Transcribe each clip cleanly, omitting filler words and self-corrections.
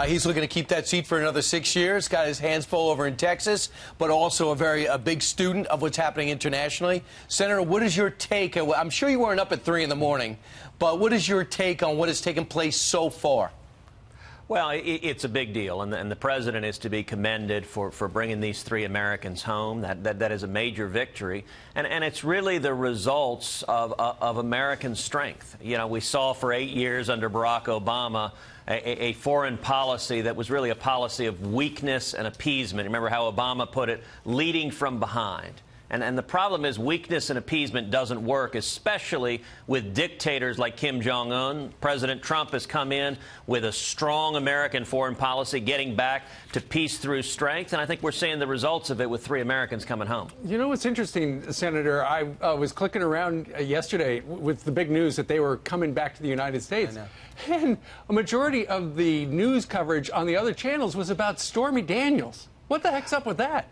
He's looking to keep that seat for another 6 years. Got his hands full over in Texas, but also a big student of what's happening internationally. Senator, what is your take? I'm sure you weren't up at 3 in the morning, but what is your take on what has taken place so far? Well, it's a big deal, and the president is to be commended for bringing these 3 Americans home. That is a major victory, and it's really the results of American strength. You know, we saw for 8 years under Barack Obama a foreign policy that was really a policy of weakness and appeasement. Remember how Obama put it, leading from behind. And the problem is weakness and appeasement doesn't work, especially with dictators like Kim Jong-un. President Trump has come in with a strong American foreign policy, getting back to peace through strength. And I think we're seeing the results of it with 3 Americans coming home. You know what's interesting, Senator? I was clicking around yesterday with the big news that they were coming back to the United States. And a majority of the news coverage on the other channels was about Stormy Daniels. What the heck's up with that?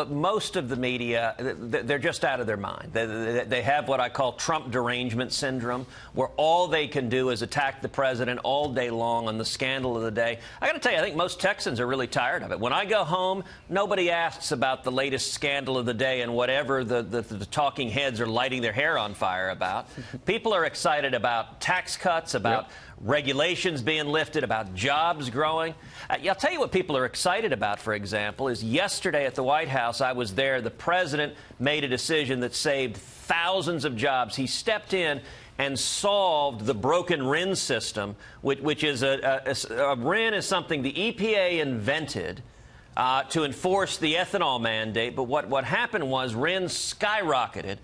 Most of the media, they're just out of their mind. They have what I call Trump derangement syndrome, where all they can do is attack the president all day long on the scandal of the day. I got to tell you, I think most Texans are really tired of it. When I go home, nobody asks about the latest scandal of the day and whatever the talking heads are lighting their hair on fire about. People are excited about tax cuts, about regulations being lifted, about jobs growing. I'll tell you what people are excited about, for example, is yesterday at the White House, I was there, the president made a decision that saved thousands of jobs. He stepped in and solved the broken RIN system, which is a RIN is something the EPA invented to enforce the ethanol mandate. But what happened was RIN skyrocketed,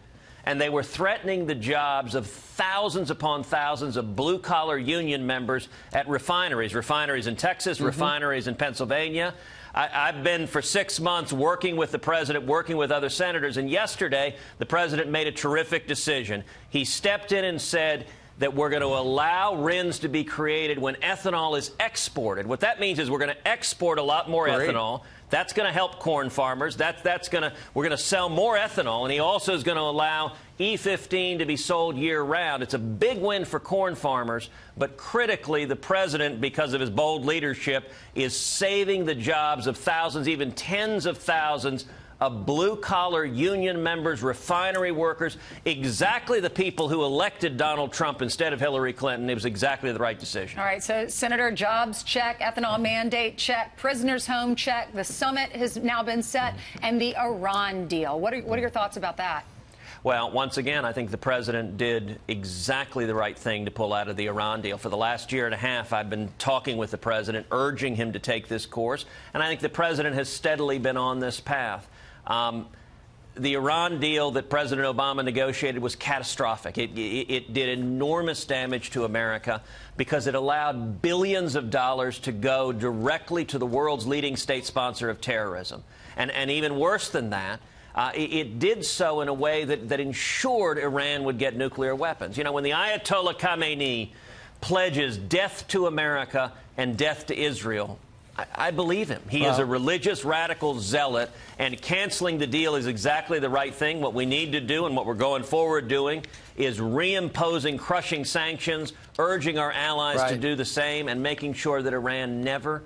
and they were threatening the jobs of thousands upon thousands of blue-collar union members at refineries in Texas, refineries in Pennsylvania. I've been for 6 months working with the president, working with other senators, and yesterday the president made a terrific decision. He stepped in and said that we're going to allow RINs to be created when ethanol is exported. What that means is we're going to export a lot more ethanol. That's going to help corn farmers. We're going to sell more ethanol, and he also is going to allow E15 to be sold year-round. It's a big win for corn farmers, but critically, the president, because of his bold leadership, is saving the jobs of thousands, even tens of thousands of blue-collar union members, refinery workers, exactly the people who elected Donald Trump instead of Hillary Clinton. It was exactly the right decision. All right, so, Senator, jobs, check. Ethanol mandate, check. Prisoners home, check. The summit has now been set, and the Iran deal. What are your thoughts about that? Well, once again, I think the president did exactly the right thing to pull out of the Iran deal. For the last year and a half, I've been talking with the president, urging him to take this course, and I think the president has steadily been on this path. The Iran deal that President Obama negotiated was catastrophic. It did enormous damage to America because it allowed billions of dollars to go directly to the world's leading state sponsor of terrorism. And even worse than that, it did so in a way that ensured Iran would get nuclear weapons. You know, when the Ayatollah Khamenei pledges death to America and death to Israel, I believe him. He is a religious radical zealot, and canceling the deal is exactly the right thing. What we need to do and what we're going forward doing is reimposing crushing sanctions, urging our allies to do the same, and making sure that Iran never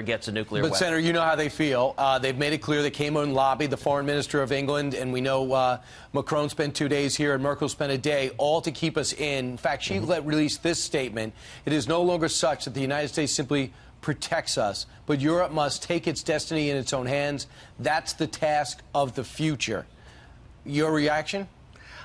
gets a nuclear weapon. Senator, you know how they feel. They've made it clear they came and lobbied the foreign minister of England, and we know Macron spent 2 days here and Merkel spent a day, all to keep us in. In fact, she released this statement. It is no longer such that the United States simply protects us, but Europe must take its destiny in its own hands. That's the task of the future. Your reaction?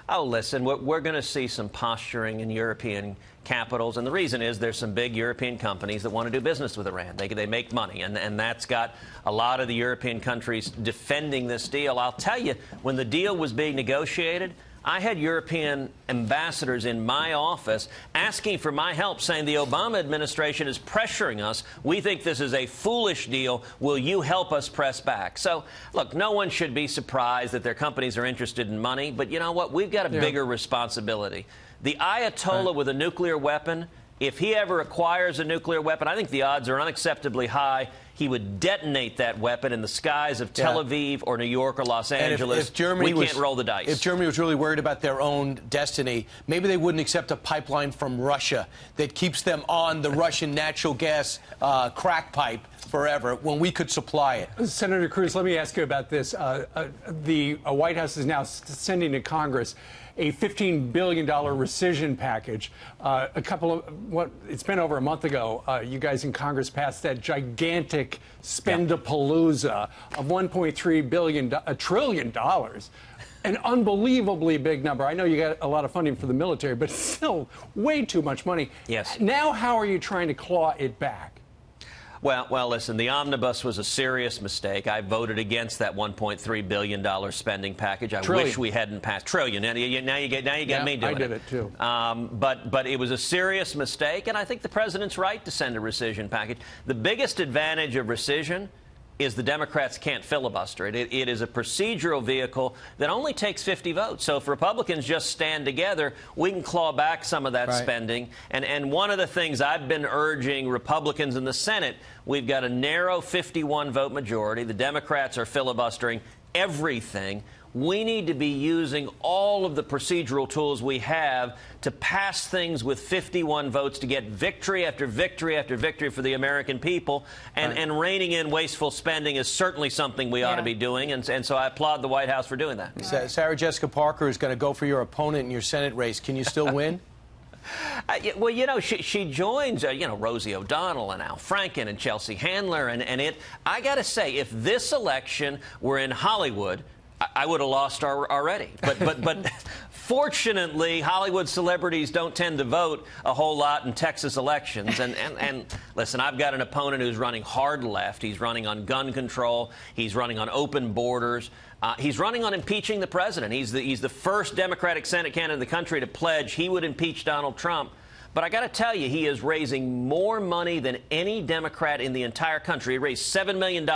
Oh, listen, we're going to see some posturing in European capitals, and the reason is there's some big European companies that want to do business with Iran. They make money, and that's got a lot of the European countries defending this deal. I'll tell you, when the deal was being negotiated, I had European ambassadors in my office asking for my help, saying the Obama administration is pressuring us. We think this is a foolish deal. Will you help us press back? So, look, no one should be surprised that their companies are interested in money. But you know what? We've got a bigger responsibility. The Ayatollah with a nuclear weapon if he ever acquires a nuclear weapon, I think the odds are unacceptably high he would detonate that weapon in the skies of Tel Aviv or New York or Los Angeles. If Germany we can't roll the dice. If Germany was really worried about their own destiny, maybe they wouldn't accept a pipeline from Russia that keeps them on the Russian natural gas crack pipe forever when we could supply it. Senator Cruz, let me ask you about this. The White House is now sending to Congress a $15 billion rescission package. It's been over a month ago, you guys in Congress passed that gigantic spendapalooza of $1.3 billion, $1 trillion. An unbelievably big number. I know you got a lot of funding for the military, but it's still way too much money. Yes. Now, how are you trying to claw it back? Well, listen, the omnibus was a serious mistake. I voted against that $1.3 billion spending package. I wish we hadn't passed trillion. Now you got me doing it. I did it too. But it was a serious mistake, and I think the president's right to send a rescission package. The biggest advantage of rescission is the Democrats can't filibuster it. It is a procedural vehicle that only takes 50 votes. So if Republicans just stand together, we can claw back some of that spending. And one of the things I've been urging Republicans in the Senate, we've got a narrow 51-vote majority. The Democrats are filibustering everything. We need to be using all of the procedural tools we have to pass things with 51 votes to get victory after victory after victory for the American people. And reining in wasteful spending is certainly something we ought to be doing. And so I applaud the White House for doing that. Sarah Jessica Parker is going to go for your opponent in your Senate race. Can you still win? Well, you know, she joins, Rosie O'Donnell and Al Franken and Chelsea Handler. I got to say, if this election were in Hollywood, I would have lost already. But fortunately, Hollywood celebrities don't tend to vote a whole lot in Texas elections. And listen, I've got an opponent who's running hard left. He's running on gun control. He's running on open borders. He's running on impeaching the president. He's the first Democratic Senate candidate in the country to pledge he would impeach Donald Trump. But I got to tell you, he is raising more money than any Democrat in the entire country. He raised $7 million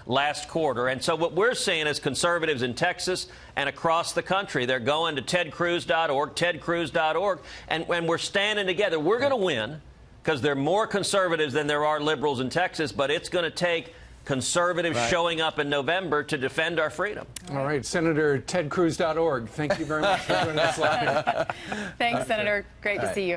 last quarter. And so what we're seeing as conservatives in Texas and across the country, they're going to tedcruz.org, tedcruz.org, and we're standing together. We're going to win because there are more conservatives than there are liberals in Texas, but it's going to take conservatives showing up in November to defend our freedom. All right, Senator, tedcruz.org. Thank you very much for joining us live. Thanks, Senator. Great to see you.